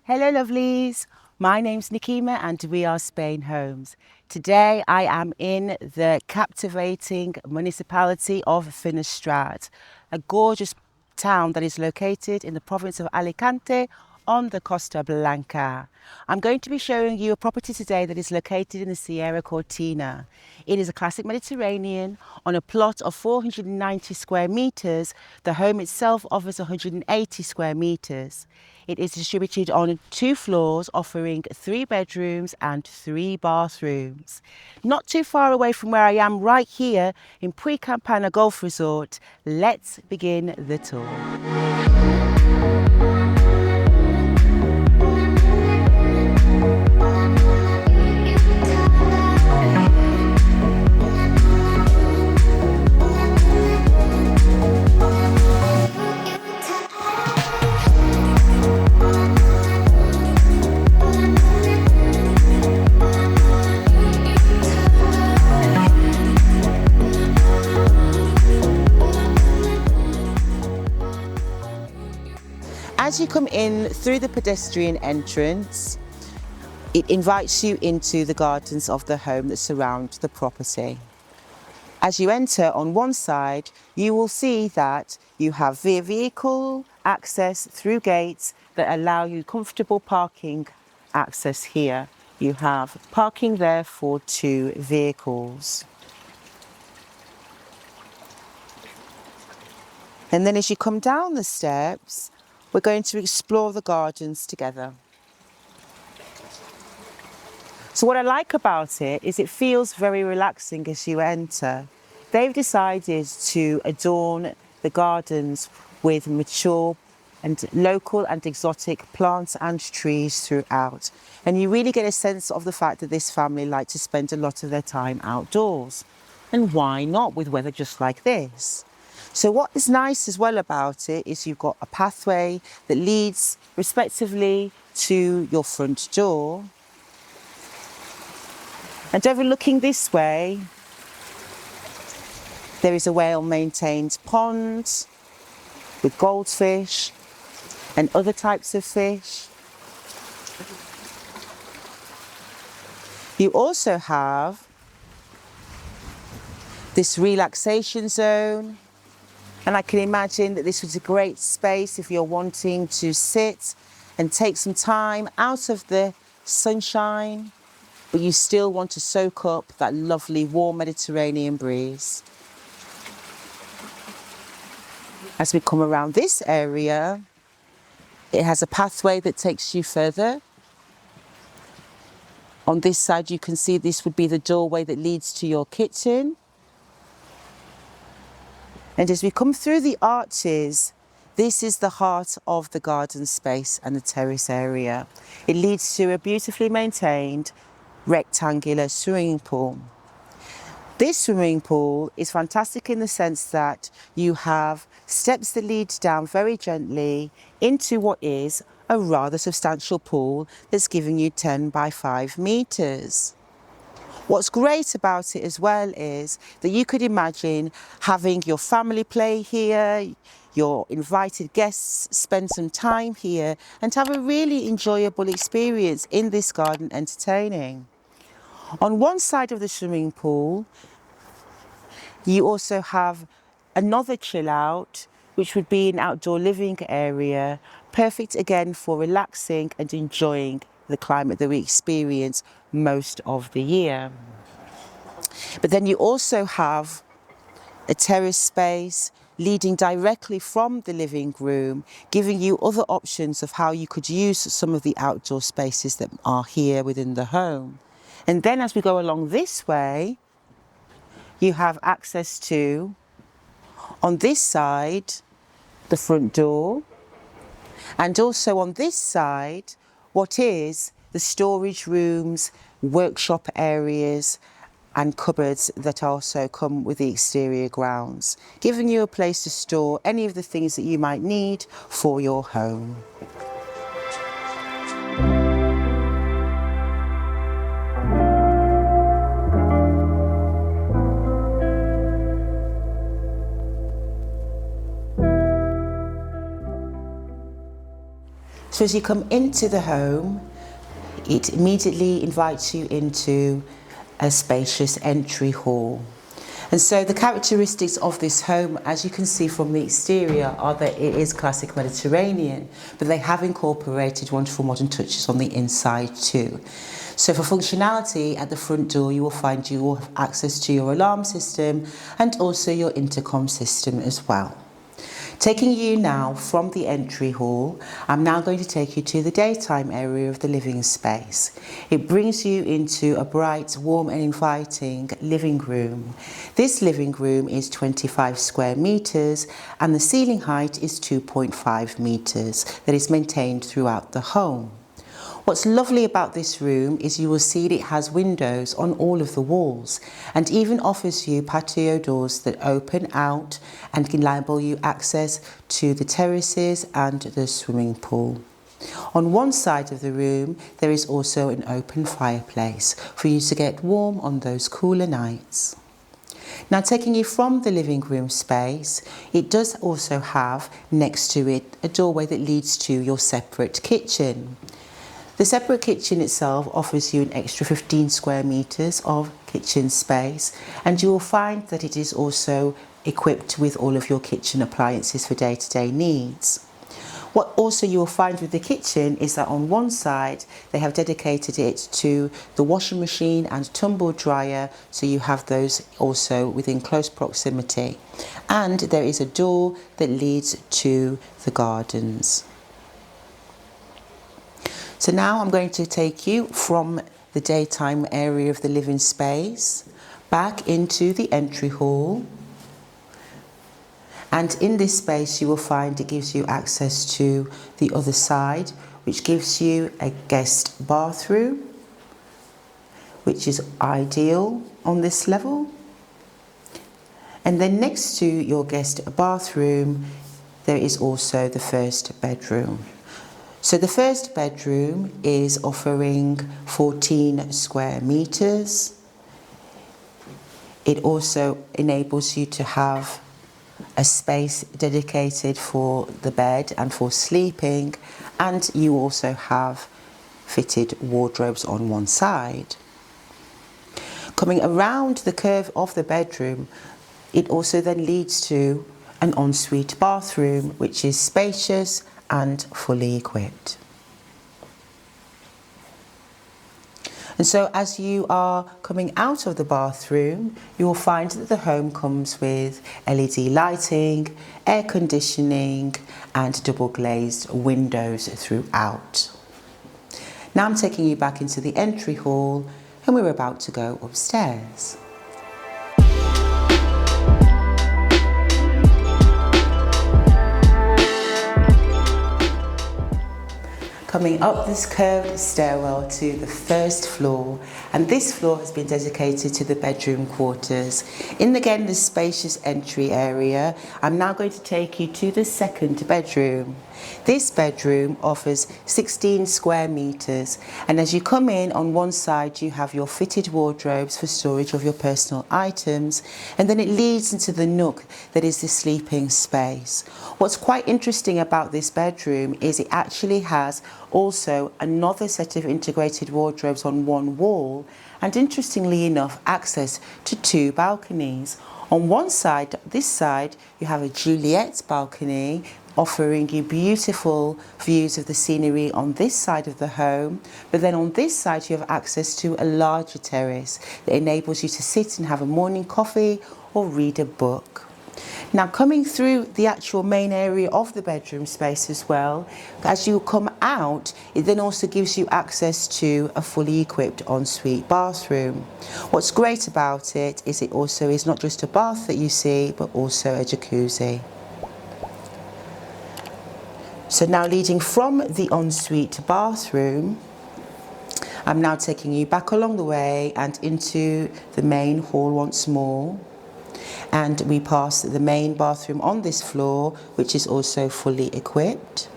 Hello lovelies, my name's Nikima and we are Spainhomes. Today I am in the captivating municipality of Finestrat, a gorgeous town that is located in the province of Alicante on the Costa Blanca. I'm going to be showing you a property today that is located in the Sierra Cortina. It is a classic Mediterranean on a plot of 490 square metres. The home itself offers 180 square metres. It is distributed on 2 floors, offering 3 bedrooms and 3 bathrooms. Not too far away from where I am right here in Puig Campana Golf Resort. Let's begin the tour. As you come in through the pedestrian entrance, it invites you into the gardens of the home that surround the property. As you enter on one side, you will see that you have vehicle access through gates that allow you comfortable parking access here. You have parking there for 2 vehicles. And then as you come down the steps, we're going to explore the gardens together. So what I like about it is it feels very relaxing as you enter. They've decided to adorn the gardens with mature and local and exotic plants and trees throughout. And you really get a sense of the fact that this family like to spend a lot of their time outdoors. And why not with weather just like this? So what is nice as well about it is you've got a pathway that leads respectively to your front door. And overlooking this way, there is a well-maintained pond with goldfish and other types of fish. You also have this relaxation zone. And I can imagine that this was a great space if you're wanting to sit and take some time out of the sunshine, but you still want to soak up that lovely warm Mediterranean breeze. As we come around this area, it has a pathway that takes you further. On this side, you can see this would be the doorway that leads to your kitchen. And as we come through the arches, this is the heart of the garden space and the terrace area. It leads to a beautifully maintained rectangular swimming pool. This swimming pool is fantastic in the sense that you have steps that lead down very gently into what is a rather substantial pool that's giving you 10 by 5 metres. What's great about it as well is that you could imagine having your family play here, your invited guests spend some time here and have a really enjoyable experience in this garden entertaining. On one side of the swimming pool, you also have another chill out, which would be an outdoor living area, perfect again for relaxing and enjoying the climate that we experience most of the year. But then you also have a terrace space leading directly from the living room, giving you other options of how you could use some of the outdoor spaces that are here within the home. And then as we go along this way, you have access to, on this side, the front door, and also on this side, what is the storage rooms, workshop areas, and cupboards that also come with the exterior grounds, giving you a place to store any of the things that you might need for your home. So as you come into the home, it immediately invites you into a spacious entry hall. And so the characteristics of this home, as you can see from the exterior, are that it is classic Mediterranean, but they have incorporated wonderful modern touches on the inside too. So for functionality, at the front door you will find you will have access to your alarm system and also your intercom system as well. Taking you now from the entry hall, I'm now going to take you to the daytime area of the living space. It brings you into a bright, warm and inviting living room. This living room is 25 square metres and the ceiling height is 2.5 metres that is maintained throughout the home. What's lovely about this room is you will see that it has windows on all of the walls and even offers you patio doors that open out and can enable you access to the terraces and the swimming pool. On one side of the room there is also an open fireplace for you to get warm on those cooler nights. Now taking you from the living room space, it does also have next to it a doorway that leads to your separate kitchen. The separate kitchen itself offers you an extra 15 square metres of kitchen space, and you will find that it is also equipped with all of your kitchen appliances for day-to-day needs. What also you will find with the kitchen is that on one side they have dedicated it to the washing machine and tumble dryer, so you have those also within close proximity. And there is a door that leads to the gardens. So now I'm going to take you from the daytime area of the living space back into the entry hall. And in this space you will find it gives you access to the other side, which gives you a guest bathroom, which is ideal on this level. And then next to your guest bathroom, there is also the first bedroom. So the first bedroom is offering 14 square metres. It also enables you to have a space dedicated for the bed and for sleeping, and you also have fitted wardrobes on one side. Coming around the curve of the bedroom, it also then leads to an ensuite bathroom, which is spacious and fully equipped. And so as you are coming out of the bathroom, you will find that the home comes with LED lighting, air conditioning and double glazed windows throughout. Now I'm taking you back into the entry hall and we're about to go upstairs. Coming up this curved stairwell to the first floor, and this floor has been dedicated to the bedroom quarters. In again the spacious entry area, I'm now going to take you to the second bedroom. This bedroom offers 16 square metres, and as you come in, on one side you have your fitted wardrobes for storage of your personal items, and then it leads into the nook that is the sleeping space. What's quite interesting about this bedroom is it actually has also another set of integrated wardrobes on one wall, and interestingly enough, access to two balconies. On one side, this side, you have a Juliet balcony offering you beautiful views of the scenery on this side of the home, but then on this side you have access to a larger terrace that enables you to sit and have a morning coffee or read a book. Now coming through the actual main area of the bedroom space as well, as you come out, it then also gives you access to a fully equipped ensuite bathroom. What's great about it is it also is not just a bath that you see, but also a jacuzzi. So now leading from the ensuite bathroom, I'm now taking you back along the way and into the main hall once more. And we pass the main bathroom on this floor, which is also fully equipped.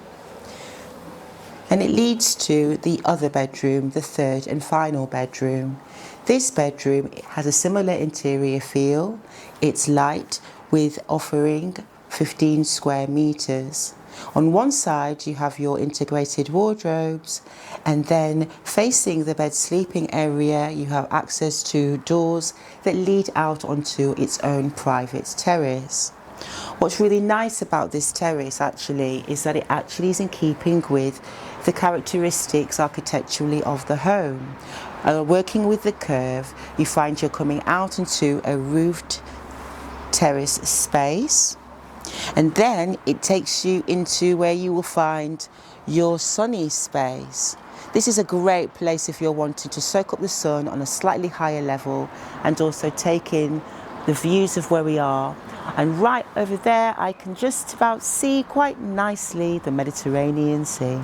And it leads to the other bedroom, the third and final bedroom. This bedroom has a similar interior feel. It's light with offering 15 square metres. On one side you have your integrated wardrobes, and then facing the bed sleeping area you have access to doors that lead out onto its own private terrace. What's really nice about this terrace actually is that it actually is in keeping with the characteristics architecturally of the home. Working with the curve, you find you're coming out into a roofed terrace space, and then it takes you into where you will find your sunny space. This is a great place if you're wanting to soak up the sun on a slightly higher level and also take in the views of where we are. And right over there I can just about see quite nicely the Mediterranean Sea.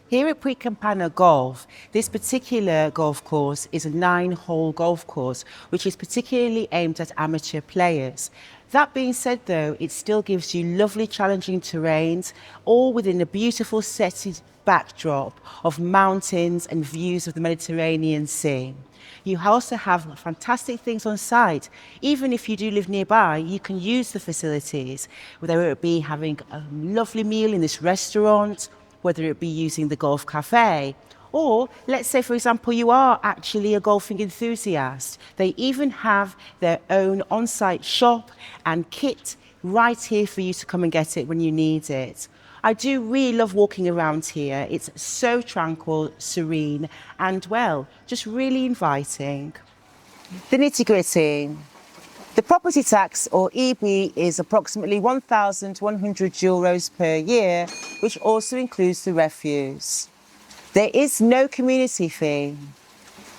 Here at Puig Campana Golf, this particular golf course is a 9-hole golf course, which is particularly aimed at amateur players. That being said though, it still gives you lovely challenging terrains, all within a beautiful setted backdrop of mountains and views of the Mediterranean Sea. You also have fantastic things on site. Even if you do live nearby, you can use the facilities, whether it be having a lovely meal in this restaurant, whether it be using the golf cafe, or let's say, for example, you are actually a golfing enthusiast. They even have their own on-site shop and kit right here for you to come and get it when you need it. I do really love walking around here. It's so tranquil, serene, and well, just really inviting. The nitty-gritty. The property tax, or EB, is approximately €1,100 per year, which also includes the refuse. There is no community fee.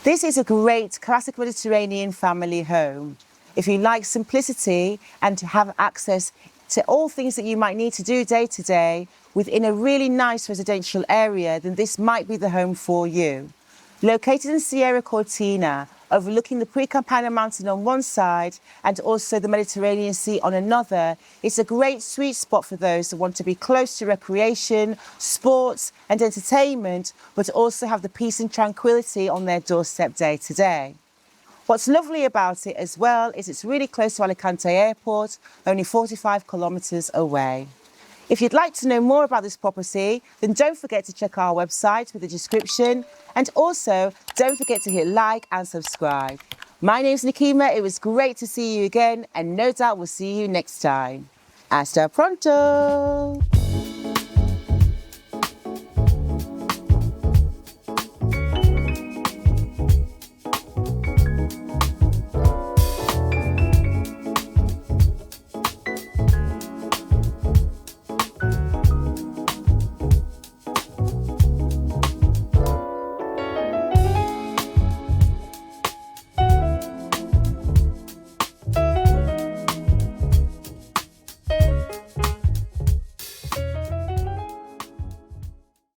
This is a great classic Mediterranean family home. If you like simplicity and to have access to all things that you might need to do day to day within a really nice residential area, then this might be the home for you. Located in Sierra Cortina, overlooking the Puig Campana mountain on one side and also the Mediterranean Sea on another, it's a great sweet spot for those that want to be close to recreation, sports and entertainment, but also have the peace and tranquility on their doorstep day to day. What's lovely about it as well is it's really close to Alicante Airport, only 45 kilometres away. If you'd like to know more about this property, then don't forget to check our website with the description, and also don't forget to hit like and subscribe. My name's Nikima, it was great to see you again, and no doubt we'll see you next time. Hasta pronto!